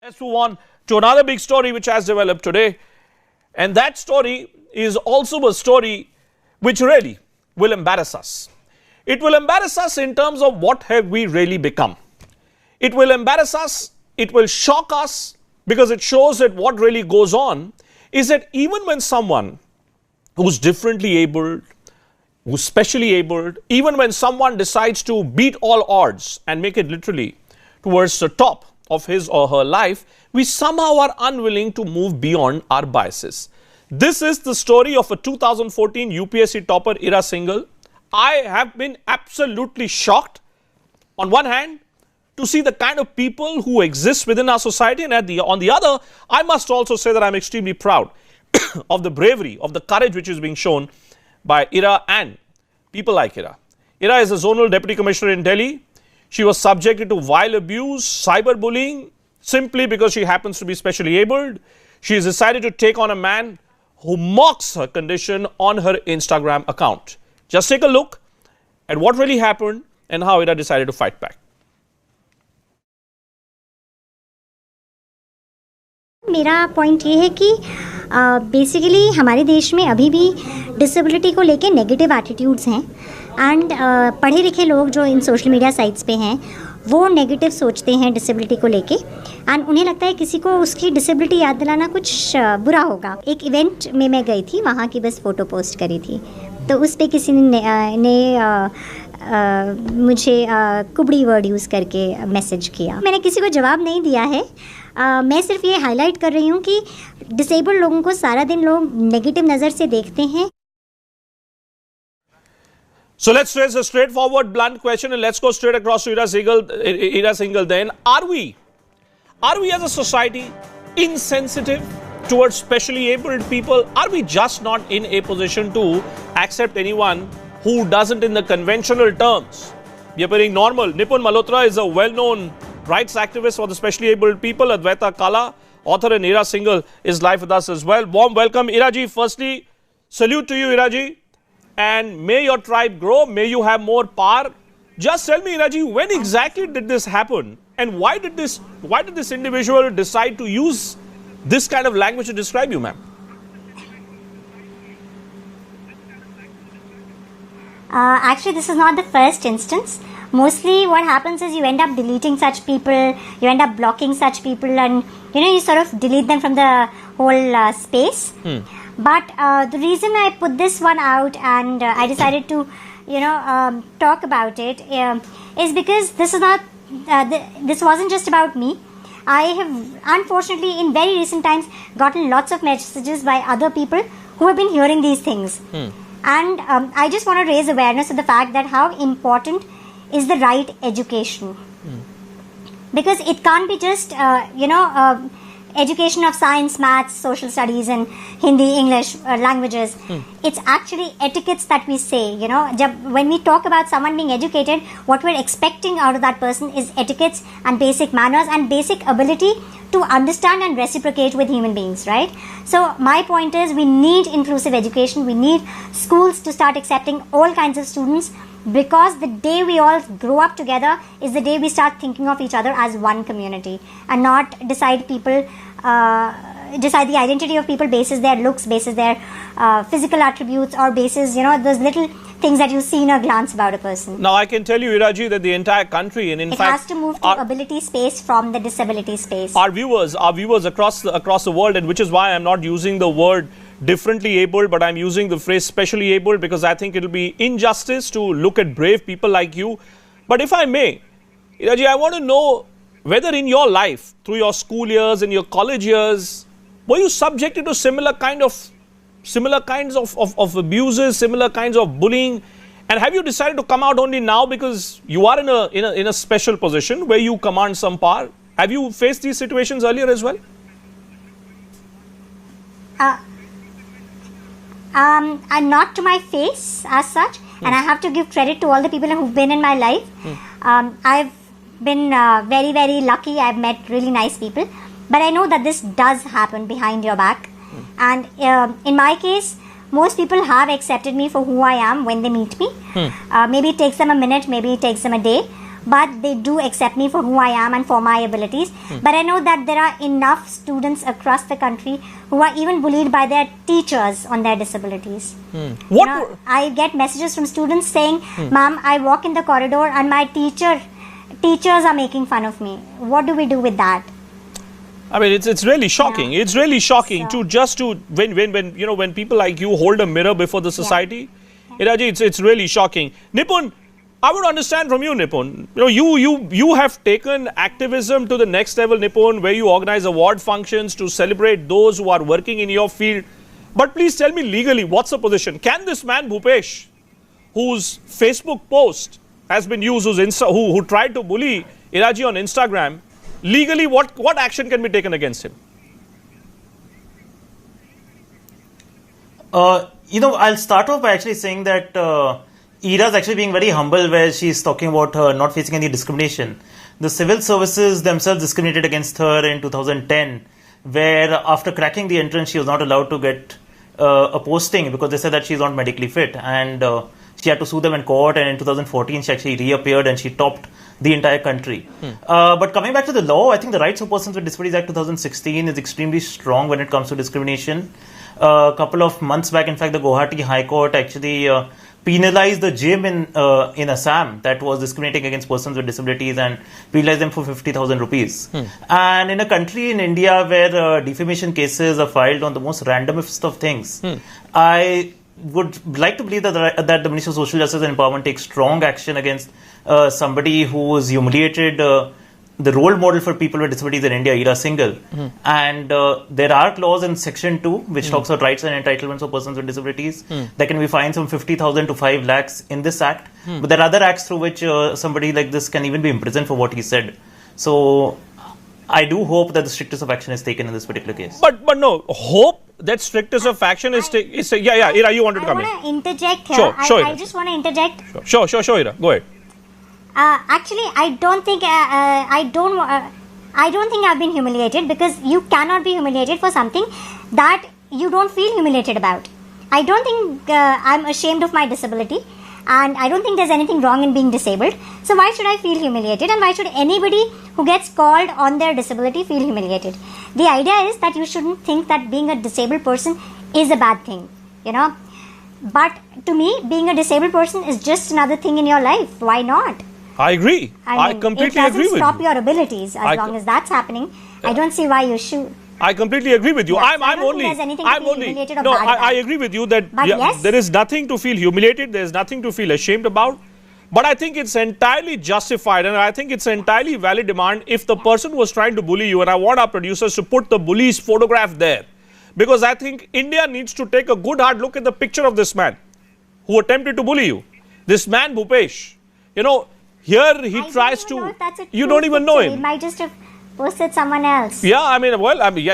Let's move on to another big story which has developed today. And that story is also a story which really will embarrass us. It will embarrass us in terms of what have we really become. It will embarrass us, it will shock us, because it shows that what really goes on is that even when someone who's differently abled, who's specially abled, even when someone decides to beat all odds and make it literally towards the top of his or her life, we somehow are unwilling to move beyond our biases. This is the story of a 2014 UPSC topper, Ira Singhal. I have been absolutely shocked, on one hand, to see the kind of people who exist within our society, and on the other, I must also say that I'm extremely proud of the bravery, of the courage which is being shown by Ira and people like Ira. Ira is a zonal deputy commissioner in Delhi. She was subjected to vile abuse, cyberbullying, simply because she happens to be specially abled. She has decided to take on a man who mocks her condition on her Instagram account. Just take a look at what really happened and how Ira decided to fight back. मेरा point ये है कि basically हमारे देश में अभी भी disability को लेके नेगेटिव एटीट्यूड्स हैं एंड पढ़े लिखे लोग जो इन सोशल मीडिया साइट्स पे हैं वो नेगेटिव सोचते हैं डिसेबिलिटी को लेके एंड उन्हें लगता है किसी को उसकी डिसेबिलिटी याद दिलाना कुछ बुरा होगा. एक इवेंट में मैं गई थी, वहाँ की बस फ़ोटो पोस्ट करी थी, तो उस पर किसी ने मुझे कुबड़ी वर्ड यूज़ करके मैसेज किया. मैंने किसी को जवाब नहीं दिया है. मैं सिर्फ ये हाईलाइट कर रही हूँ कि डिसेबल्ड लोगों को सारा दिन लोग नेगेटिव नज़र से देखते हैं. So let's raise a straightforward, blunt question and let's go straight across to Ira Singhal then. Are we as a society insensitive towards specially abled people? Are we just not in a position to accept anyone who doesn't in the conventional terms be appearing normal? Nipun Malhotra is a well-known rights activist for the specially abled people. Advaita Kala, author, and Ira Singhal is live with us as well. Warm welcome, Iraji. Firstly, salute to you, Iraji. And may your tribe grow, may you have more power. Just tell me, Iraji, when exactly did this happen? And why did this individual decide to use this kind of language to describe you, ma'am? Actually, this is not the first instance. Mostly what happens is you end up deleting such people, you end up blocking such people, and you sort of delete them from the whole space. But the reason I put this one out and I decided to talk about it is because this is not this wasn't just about me. I have unfortunately in very recent times gotten lots of messages by other people who have been hearing these things. And I just want to raise awareness of the fact that how important is the right education. Because it can't be just, education of science, maths, social studies and Hindi, English languages. It's actually etiquettes that we say, when we talk about someone being educated, what we're expecting out of that person is etiquettes and basic manners and basic ability to understand and reciprocate with human beings, right? So my point is we need inclusive education. We need schools to start accepting all kinds of students, because the day we all grow up together is the day we start thinking of each other as one community and not decide the identity of people basis their looks, basis their physical attributes, or basis those little things that you see in a glance about a person. Now I can tell you, Iraji, that the entire country and in fact it has to move to ability space from the disability space. Our viewers across the world, and which is why I'm not using the word differently abled, but I'm using the phrase specially abled, because I think it'll be injustice to look at brave people like you. But if I may, Iraji, I want to know whether in your life, through your school years and your college years, were you subjected to similar kinds of abuses, similar kinds of bullying, and have you decided to come out only now because you are in a special position where you command some power? Have you faced these situations earlier as well? And not to my face as such, and I have to give credit to all the people who've been in my life. I've been very, very lucky. I've met really nice people, but I know that this does happen behind your back. And in my case, most people have accepted me for who I am when they meet me. Maybe it takes them a minute, maybe it takes them a day, but they do accept me for who I am and for my abilities. But I know that there are enough students across the country who are even bullied by their teachers on their disabilities. What? You know, I get messages from students saying, "Ma'am, I walk in the corridor and my teachers are making fun of me. What do we do with that?" I mean, it's really shocking. Yeah. It's really shocking So, when people like you hold a mirror before the society. Iraji, it's really shocking. Nipun, I would understand from you, Nipun. You have taken activism to the next level, Nipun, where you organize award functions to celebrate those who are working in your field. But please tell me legally, what's the position? Can this man Bhupesh, whose Facebook post has been used, who tried to bully Iraji on Instagram, legally, what action can be taken against him? I'll start off by actually saying that Ira's actually being very humble where she's talking about her not facing any discrimination. The civil services themselves discriminated against her in 2010, where after cracking the entrance, she was not allowed to get a posting because they said that she's not medically fit. And she had to sue them in court. And in 2014, she actually reappeared and she topped the entire country. But coming back to the law, I think the Rights of Persons with Disabilities Act 2016 is extremely strong when it comes to discrimination. A couple of months back, in fact, the Guwahati High Court actually penalized the gym in Assam that was discriminating against persons with disabilities and penalized them for 50,000 rupees. And in a country in India where defamation cases are filed on the most randomest of things, I would like to believe that the Ministry of Social Justice and Empowerment takes strong action against somebody who was humiliated, the role model for people with disabilities in India, Ira Singhal. And there are clauses in Section 2 which talks about rights and entitlements of persons with disabilities. There can be fines from 50,000 to 5 lakhs in this act. But there are other acts through which somebody like this can even be imprisoned for what he said. So I do hope that the strictest of action is taken in this particular case. But no, hope that strictest of action is taken. Yeah, Ira, you wanted to come in. I want to interject here. Sure, I just want to interject. Sure, Ira, go ahead. Actually, I don't think I've been humiliated, because you cannot be humiliated for something that you don't feel humiliated about. I don't think I'm ashamed of my disability, and I don't think there's anything wrong in being disabled. So why should I feel humiliated, and why should anybody who gets called on their disability feel humiliated? The idea is that you shouldn't think that being a disabled person is a bad thing, But to me, being a disabled person is just another thing in your life. Why not? I agree. I completely agree with you. It doesn't stop your abilities as long as that's happening. I don't see why you should. I completely agree with you. Yes, I agree with you that yes, there is nothing to feel humiliated. There is nothing to feel ashamed about. But I think it's entirely justified, and I think it's entirely valid demand if the person was trying to bully you, and I want our producers to put the bully's photograph there. Because I think India needs to take a good hard look at the picture of this man who attempted to bully you. This man, Bhupesh, here he tries to, you don't even know him. He might just have posted someone else. Yeah,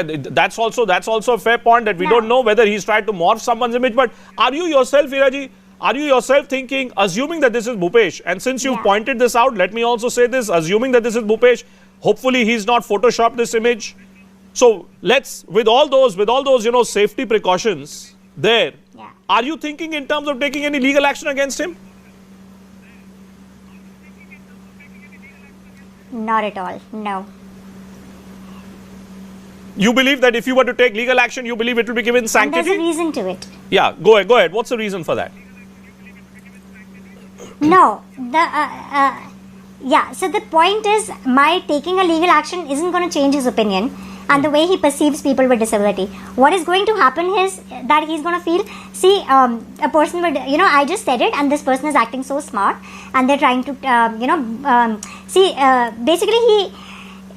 that's also a fair point that we don't know whether he's tried to morph someone's image. But are you yourself, Iraji, thinking, assuming that this is Bhupesh, and since you've pointed this out, let me also say this, assuming that this is Bhupesh, hopefully he's not photoshopped this image. So let's, with all those, safety precautions there, are you thinking in terms of taking any legal action against him? Not at all, no. You believe that if you were to take legal action, you believe it will be given sanctity? And there's a reason to it. Yeah, go ahead. What's the reason for that? No, so the point is, my taking a legal action isn't going to change his opinion and the way he perceives people with disability. What is going to happen is that he's going to feel, a person with, I just said it, and this person is acting so smart, and they're trying to, basically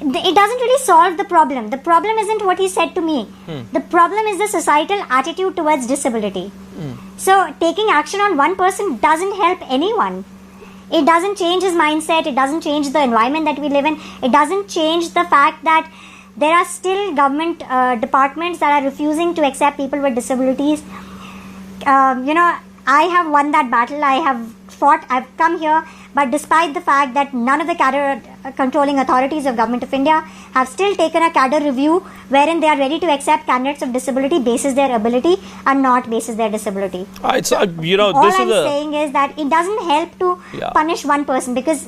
it doesn't really solve the problem. The problem isn't what he said to me. The problem is the societal attitude towards disability. So taking action on one person doesn't help anyone. It doesn't change his mindset. It doesn't change the environment that we live in. It doesn't change the fact that there are still government departments that are refusing to accept people with disabilities. I have won that battle. I have fought. I've come here. But despite the fact that none of the cadre controlling authorities of Government of India have still taken a cadre review wherein they are ready to accept candidates of disability basis their ability and not basis their disability. All I'm saying is that it doesn't help to punish one person, because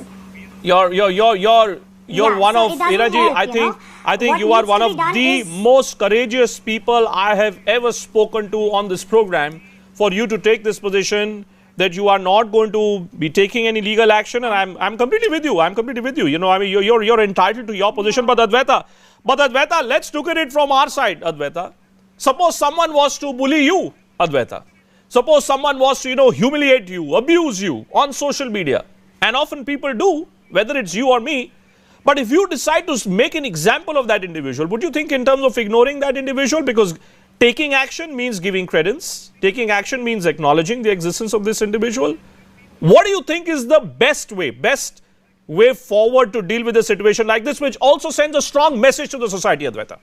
You're one so of it doesn't Iraji. help, I think What you are needs one to of be done the is- most courageous people I have ever spoken to on this program. For you to take this position that you are not going to be taking any legal action, and I'm completely with you. I'm completely with you. You know, I mean, you're entitled to your position, but Advaita, let's look at it from our side, Advaita. Suppose someone was to bully you, Advaita. Suppose someone was to, humiliate you, abuse you on social media. And often people do, whether it's you or me. But if you decide to make an example of that individual, would you think in terms of ignoring that individual? Because taking action means giving credence. Taking action means acknowledging the existence of this individual. What do you think is the best way forward to deal with a situation like this, which also sends a strong message to the society, Advaita?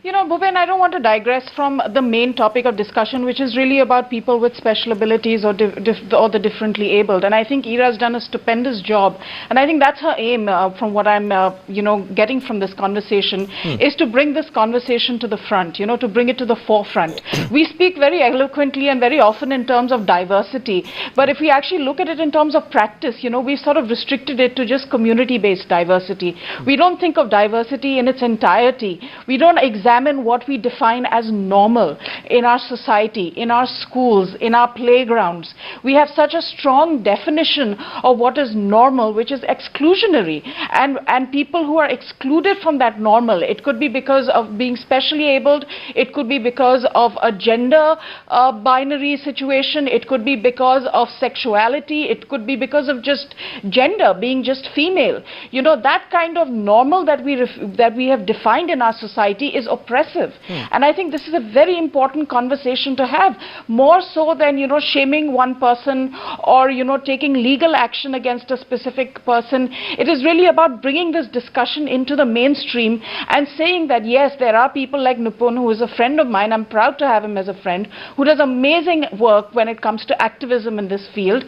Bhupen, I don't want to digress from the main topic of discussion, which is really about people with special abilities or the differently abled. And I think Ira has done a stupendous job. And I think that's her aim, from what I'm, getting from this conversation, is to bring this conversation to the front, to bring it to the forefront. We speak very eloquently and very often in terms of diversity. But if we actually look at it in terms of practice, we've sort of restricted it to just community-based diversity. We don't think of diversity in its entirety. We don't examine what we define as normal in our society, in our schools, in our playgrounds. We have such a strong definition of what is normal, which is exclusionary. And people who are excluded from that normal, it could be because of being specially abled, it could be because of a gender binary situation, it could be because of sexuality, it could be because of just gender, being just female. That kind of normal that we have defined in our society is oppressive. And I think this is a very important conversation to have, more so than, shaming one person or, taking legal action against a specific person. It is really about bringing this discussion into the mainstream and saying that, yes, there are people like Nipun, who is a friend of mine. I'm proud to have him as a friend, who does amazing work when it comes to activism in this field.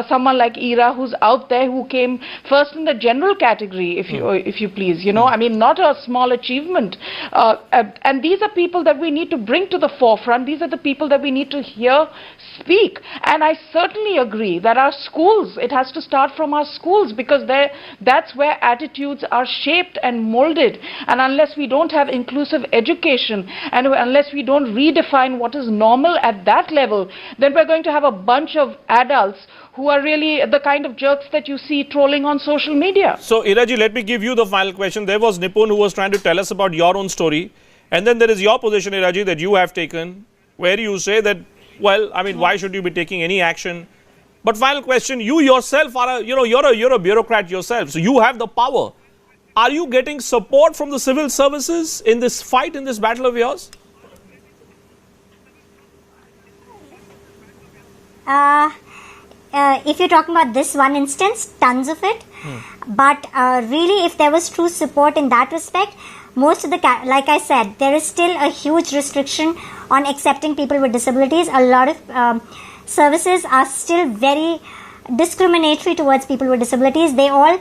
Someone like Ira, who's out there, who came first in the general category, if you please, I mean, not a small achievement. And these are people that we need to bring to the forefront. These are the people that we need to hear speak. And I certainly agree that our schools, it has to start from our schools, because that's where attitudes are shaped and molded. And unless we don't have inclusive education, and unless we don't redefine what is normal at that level, then we're going to have a bunch of adults who are really the kind of jerks that you see trolling on social media. So, Iraji, let me give you the final question. There was Nipun who was trying to tell us about your own story. And then there is your position, Iraji, that you have taken, where you say that, well, I mean, why should you be taking any action? But final question, you yourself are you're a bureaucrat yourself, so you have the power. Are you getting support from the civil services in this fight, in this battle of yours? If you're talking about this one instance, tons of it. But really, if there was true support in that respect, most of the, like I said, there is still a huge restriction on accepting people with disabilities. A lot of services are still very discriminatory towards people with disabilities. They all,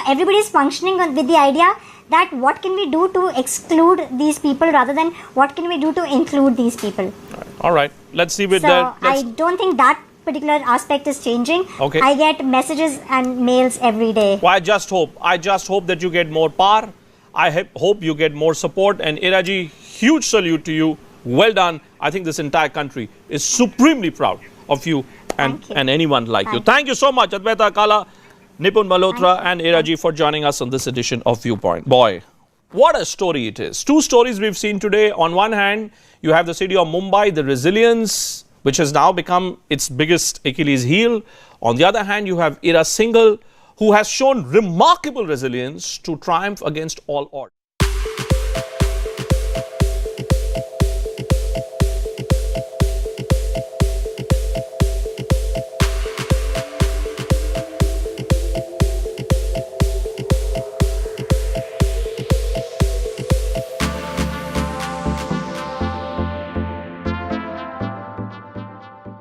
everybody's functioning with the idea that what can we do to exclude these people rather than what can we do to include these people. All right. Let's see with that. I don't think that particular aspect is changing. Okay. I get messages and mails every day. Well, I just hope that you get more power. I hope you get more support. And Iraji, huge salute to you. Well done. I think this entire country is supremely proud of you and anyone like you. Thank you so much, Advaita Kala, Nipun Malhotra and Iraji for joining us on this edition of Viewpoint. Boy, what a story it is. Two stories we've seen today. On one hand, you have the city of Mumbai, the resilience, which has now become its biggest Achilles heel. On the other hand, you have Ira Singhal, who has shown remarkable resilience to triumph against all odds.